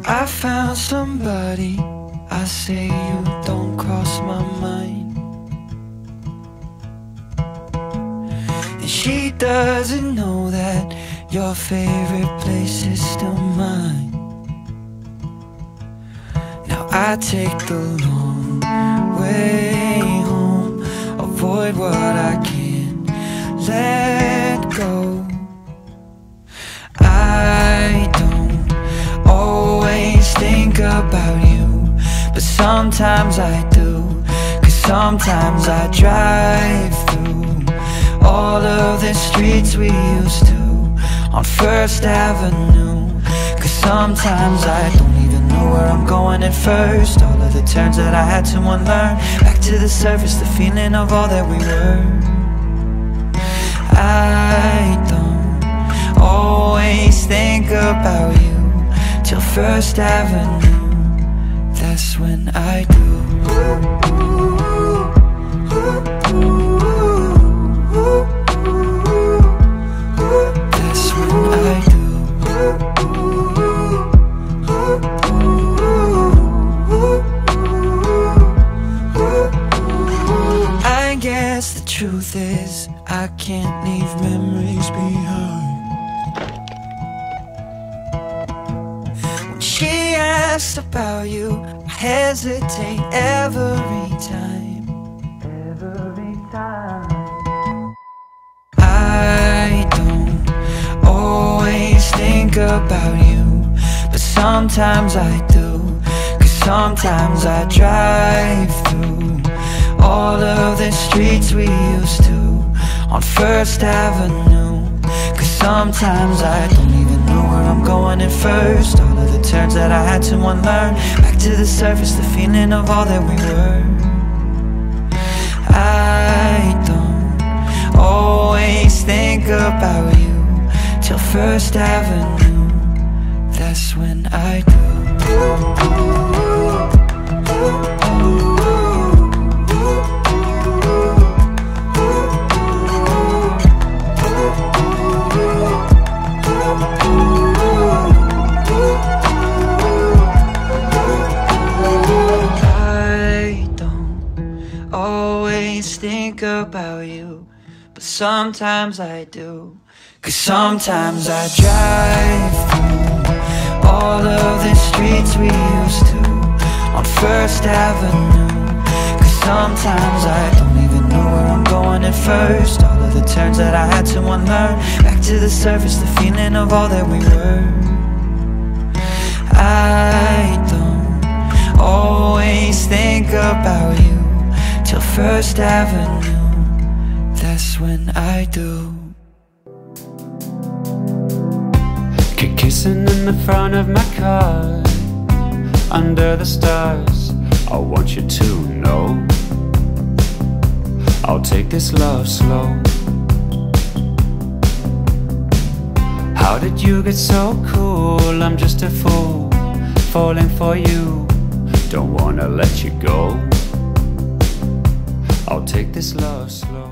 I found somebody, I say you don't cross my mind. And she doesn't know that your favorite place is still mine. Now I take the long way home, avoid what I can't let go. I don't always think about you, but sometimes I do. 'Cause sometimes I drive through all of the streets we used to on First Avenue. 'Cause sometimes I don't even know where I'm going at first. All of the turns that I had to unlearn, back to the surface, the feeling of all that we were. I don't always think about you till First Avenue, that's when I do. That's when I do. I guess the truth is I can't leave memories behind. When she asks about you, I hesitate every time. Every time. I don't always think about you, but sometimes I do. 'Cause sometimes I drive through all of the streets we used to on First Avenue. 'Cause sometimes I don't even know where I'm going at first. All of the turns that I had to unlearn, back to the surface, the feeling of all that we were. I don't always think about you till First Avenue, that's when I do. Think about you, but sometimes I do. 'Cause sometimes I drive through all of the streets we used to on First Avenue. 'Cause sometimes I don't even know where I'm going at first. All of the turns that I had to unlearn, back to the surface, the feeling of all that we were. I don't always think about you till First Avenue, that's when I do. Kissing in the front of my car, under the stars, I want you to know I'll take this love slow. How did you get so cool? I'm just a fool, falling for you, don't wanna let you go. I'll take this love slow.